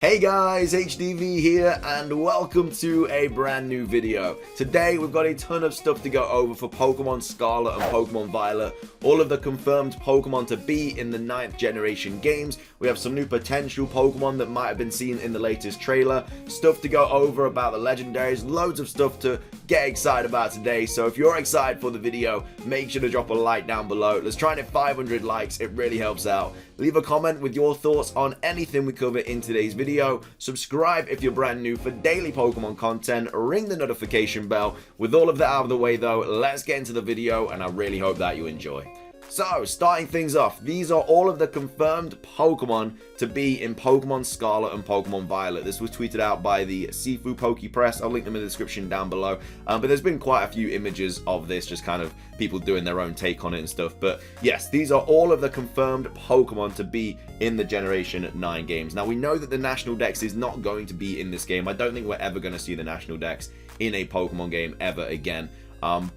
Hey guys, HDvee here and welcome to a brand new video. Today we've got a ton of stuff to go over for Pokemon Scarlet and Pokemon Violet. All of the confirmed Pokemon to be in the 9th generation games. We have some new potential Pokemon that might have been seen in the latest trailer. Stuff to go over about the Legendaries. Loads of stuff to get excited about today. So if you're excited for the video, make sure to drop a like down below. Let's try and hit 500 likes. It really helps out. Leave a comment with your thoughts on anything we cover in today's video. Subscribe if you're brand new for daily Pokemon content. Ring the notification bell. With all of that out of the way though, let's get into the video and I really hope that you enjoy. So, starting things off, these are all of the confirmed Pokemon to be in Pokemon Scarlet and Pokemon Violet. This was tweeted out by the Sifu Poke Press. I'll link them in the description down below. But there's been quite a few images of this, just kind of people doing their own take on it and stuff. But yes, these are all of the confirmed Pokemon to be in the Generation 9 games. Now, we know that the National Dex is not going to be in this game. I don't think we're ever going to see the National Dex in a Pokemon game ever again.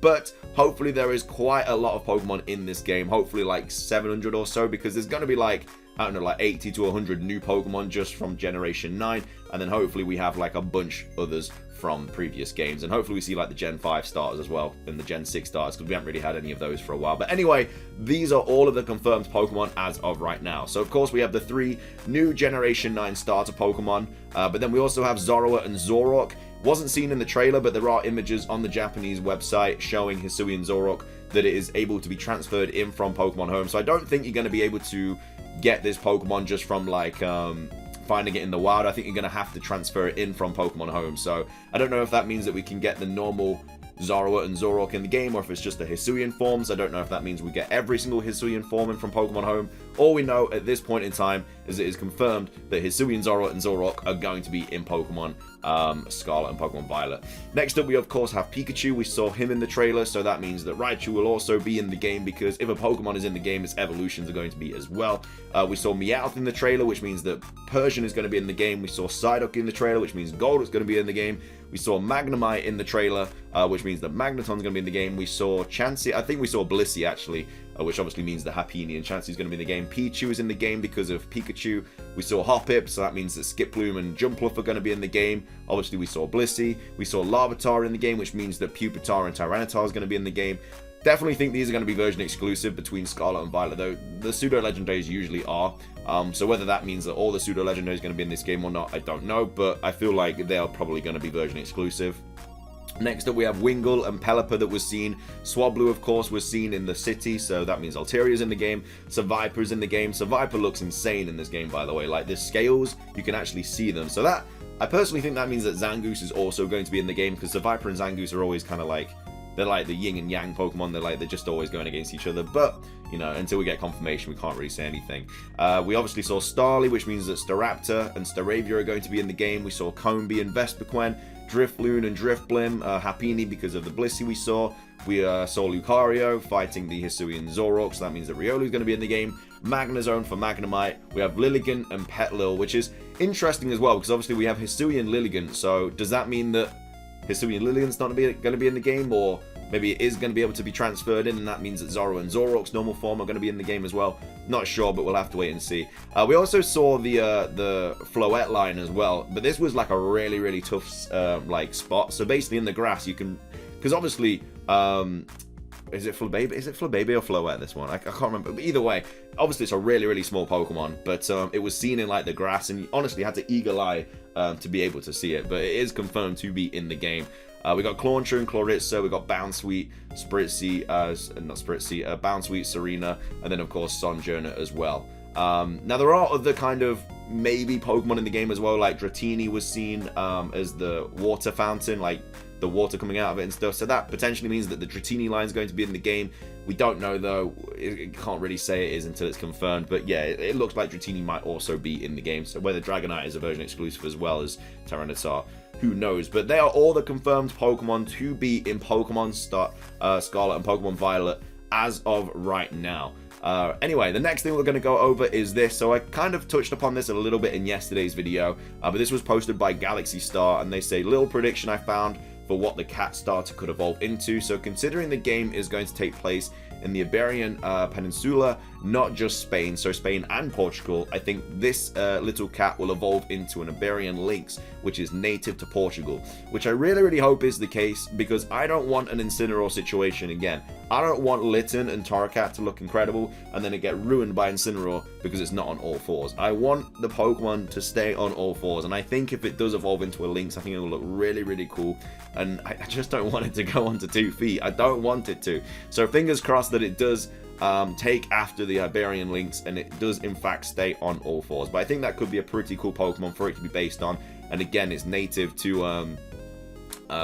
But hopefully there is quite a lot of Pokemon in this game, hopefully like 700 or so, because there's going to be like, I don't know, like 80 to 100 new Pokemon just from Generation 9, and then hopefully we have like a bunch others from previous games, and hopefully we see like the Gen 5 starters as well, and the Gen 6 starters, because we haven't really had any of those for a while. But anyway, these are all of the confirmed Pokemon as of right now. So of course we have the 3 new Generation 9 starter Pokemon, but then we also have Zorua and Zoroark. Wasn't seen in the trailer, but there are images on the Japanese website showing Hisuian Zoroark that it is able to be transferred in from Pokemon Home. So I don't think you're going to be able to get this Pokemon just from like finding it in the wild. I think you're going to have to transfer it in from Pokemon Home. So I don't know if that means that we can get the normal Zorua and Zoroark in the game, or if it's just the Hisuian forms. I don't know if that means we get every single Hisuian form in from Pokemon Home. All we know at this point in time is it is confirmed that Hisuian Zorua and Zoroark are going to be in Pokemon Scarlet and Pokemon Violet. Next up, we of course have Pikachu. We saw him in the trailer, so that means that Raichu will also be in the game, because if a Pokemon is in the game, its evolutions are going to be as well. We saw Meowth in the trailer, which means that Persian is going to be in the game. We saw Psyduck in the trailer, which means Golduck's going to be in the game. We saw Magnemite in the trailer, which means that Magneton's going to be in the game. We saw Chansey, I think we saw Blissey actually, which obviously means that Happiny and Chansey's going to be in the game. Pichu is in the game because of Pikachu. We saw Hoppip, so that means that Skiploom and Jumpluff are going to be in the game. Obviously we saw Blissey. We saw Larvitar in the game, which means that Pupitar and Tyranitar is going to be in the game. Definitely think these are going to be version exclusive between Scarlet and Violet, though the pseudo legendaries usually are. So whether that means that all the pseudo legendaries are going to be in this game or not, I don't know, but I feel like they are probably going to be version exclusive. Next up, we have Wingull and Pelipper that was seen. Swablu, of course, was seen in the city, so that means Alteria's in the game. Seviper's in the game. Seviper looks insane in this game, by the way. Like, the scales, you can actually see them. So that, I personally think that means that Zangoose is also going to be in the game, because Seviper and Zangoose are always kind of like, they're like the yin and yang Pokemon. They're just always going against each other. But, you know, until we get confirmation, we can't really say anything. We obviously saw Starly, which means that Staraptor and Staravia are going to be in the game. We saw Combee and Vespiquen, Drifloon and Drifblim, Happiny because of the Blissey we saw. We saw Lucario fighting the Hisuian Zoroark, so that means that Riolu's going to be in the game. Magnezone for Magnemite. We have Lilligant and Petlil, which is interesting as well, because obviously we have Hisuian Lilligant, so does that mean that Hisuian Lilligant's not going to be in the game, or maybe it is going to be able to be transferred in, and that means that Zorua and Zoroark's normal form are going to be in the game as well? Not sure, but we'll have to wait and see. We also saw the Floette line as well, but this was like a really, really tough like spot. So basically in the grass you can, because obviously, is it Flabébé? Is it Flabébé or Floette, this one? I can't remember. But either way, obviously it's a really, really small Pokemon, but it was seen in like the grass, and you honestly had to eagle eye to be able to see it, but it is confirmed to be in the game. We got Clauncher and Chloritza, we got Bounsweet, Spritzee, not Spritzee, Bounsweet, Serena, and then of course Sonjourner as well. Now there are other kind of maybe Pokemon in the game as well, like Dratini was seen as the water fountain, like the water coming out of it and stuff, so that potentially means that the Dratini line is going to be in the game. We don't know though, it can't really say it is until it's confirmed, but yeah, it looks like Dratini might also be in the game, so whether Dragonite is a version exclusive as well as Tyranitar, who knows. But they are all the confirmed Pokemon to be in Pokemon Scarlet and Pokemon Violet as of right now. Anyway, the next thing we're going to go over is this. So I kind of touched upon this a little bit in yesterday's video, but this was posted by Galaxy Star, and they say, little prediction I found for what the cat starter could evolve into. So considering the game is going to take place in the Iberian Peninsula, not just Spain, so Spain and Portugal. I think this little cat will evolve into an Iberian lynx, which is native to Portugal, which I really hope is the case, because I don't want an Incineroar situation again. I don't want Litten and Torracat to look incredible and then it get ruined by Incineroar because it's not on all fours. I want the Pokemon to stay on all fours, and I think if it does evolve into a lynx, I think it will look really cool, and I just don't want it to go onto 2 feet. I don't want it to. So fingers crossed that it does take after the Iberian lynx and it does in fact stay on all fours. But I think that could be a pretty cool Pokemon for it to be based on, and again, it's native to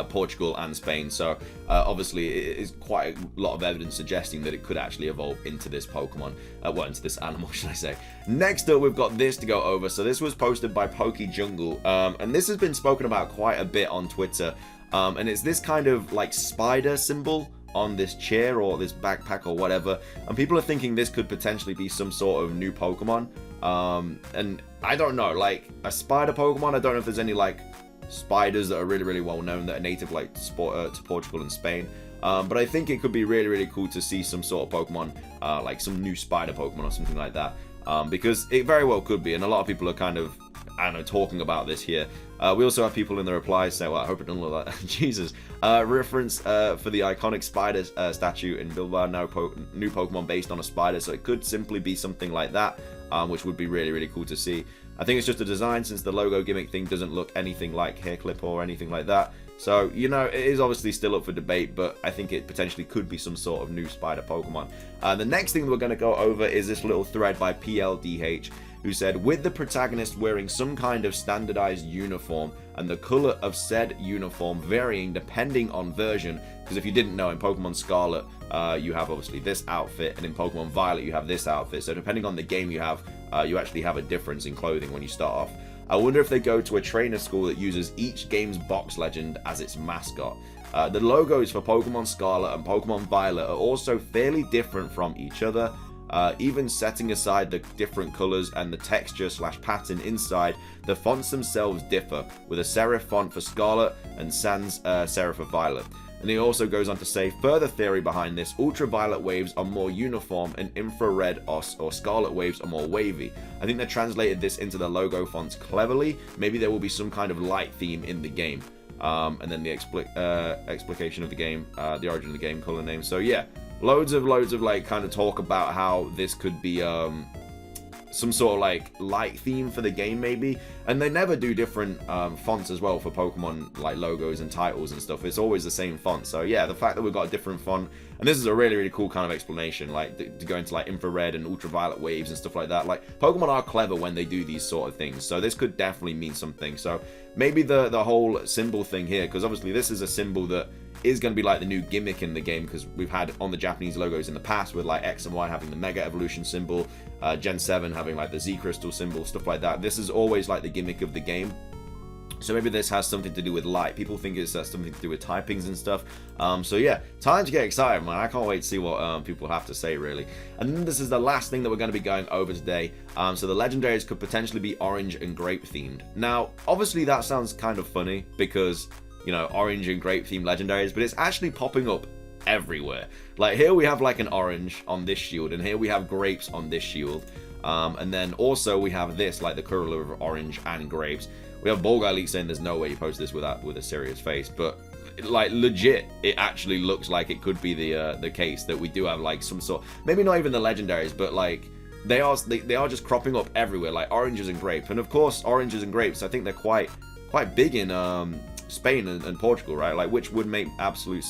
Portugal and Spain, so obviously it is quite a lot of evidence suggesting that it could actually evolve into this Pokemon, well, into this animal, should I say. Next up, we've got this to go over. So this was posted by PokeJungle, and this has been spoken about quite a bit on Twitter, and it's this kind of like spider symbol on this chair or this backpack or whatever, and people are thinking this could potentially be some sort of new Pokemon, and I don't know, like a spider Pokemon. I don't know if there's any like spiders that are really well known that are native like to Portugal and Spain, but I think it could be really cool to see some sort of Pokemon, like some new spider Pokemon or something like that, because it very well could be, and a lot of people are kind of, I don't know, talking about this here. We also have people in the replies say, well, I hope it doesn't look like Jesus. Reference for the iconic spider statue in Bilbao, new Pokemon based on a spider, so it could simply be something like that, which would be really cool to see. I think it's just a design, since the logo gimmick thing doesn't look anything like Hair Clip or anything like that. So, you know, it is obviously still up for debate, but I think it potentially could be some sort of new spider Pokemon. The next thing we're going to go over is this little thread by PLDH, who said, with the protagonist wearing some kind of standardized uniform and the color of said uniform varying depending on version, because if you didn't know, in Pokemon Scarlet you have obviously this outfit, and in Pokemon Violet you have this outfit, so depending on the game you have, you actually have a difference in clothing when you start off. I wonder if they go to a trainer school that uses each game's box legend as its mascot. The logos for Pokemon Scarlet and Pokemon Violet are also fairly different from each other. Even setting aside the different colors and the texture / pattern inside, the fonts themselves differ, with a serif font for Scarlet and sans serif for Violet. And he also goes on to say, further theory behind this, ultraviolet waves are more uniform and infrared or scarlet waves are more wavy. I think they translated this into the logo fonts cleverly. Maybe there will be some kind of light theme in the game. And then the explication of the game, the origin of the game, color name. So yeah, loads of like kind of talk about how this could be some sort of like light theme for the game maybe, and they never do different fonts as well for Pokemon like logos and titles and stuff. It's always the same font. So yeah, the fact that we've got a different font, and this is a really cool kind of explanation, like to go into like infrared and ultraviolet waves and stuff like that. Like Pokemon are clever when they do these sort of things, so this could definitely mean something. So maybe the whole symbol thing here, because obviously this is a symbol that is going to be like the new gimmick in the game, because we've had on the Japanese logos in the past with like X and Y having the Mega Evolution symbol, Gen 7 having like the Z Crystal symbol, stuff like that. This is always like the gimmick of the game. So maybe this has something to do with light. People think it's something to do with typings and stuff. So yeah, time to get excited, man. I can't wait to see what people have to say, really. And then this is the last thing that we're going to be going over today. So the Legendaries could potentially be orange and grape themed. Now, obviously that sounds kind of funny because, you know, orange and grape themed Legendaries, but it's actually popping up everywhere. Like here we have like an orange on this shield, and here we have grapes on this shield. And then also we have this, like the color of orange and grapes. We have Bulgar Elite saying there's no way you post this with a serious face, but like legit, it actually looks like it could be the case that we do have like some sort, maybe not even the Legendaries, but like they are just cropping up everywhere, like oranges and grapes. And of course, oranges and grapes, I think they're quite big in Spain and Portugal, right? Like which would make absolute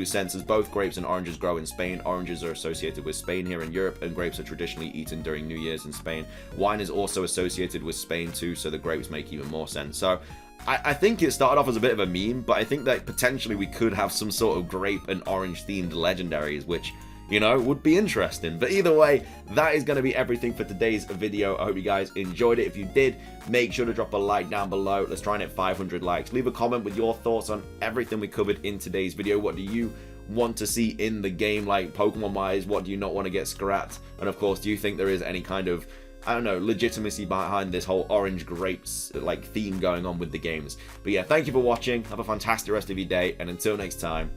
sense, as both grapes and oranges grow in Spain. Oranges are associated with Spain here in Europe, and grapes are traditionally eaten during New Year's in Spain. Wine is also associated with Spain too, so the grapes make even more sense. So I think it started off as a bit of a meme, but I think that potentially we could have some sort of grape and orange themed Legendaries, which, you know, would be interesting. But either way, that is going to be everything for today's video. I hope you guys enjoyed it. If you did, make sure to drop a like down below. Let's try and hit 500 likes. Leave a comment with your thoughts on everything we covered in today's video. What do you want to see in the game, like Pokemon wise? What do you not want to get scrapped? And of course, do you think there is any kind of, I don't know, legitimacy behind this whole orange grapes like theme going on with the games? But yeah, thank you for watching. Have a fantastic rest of your day, and until next time,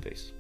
peace.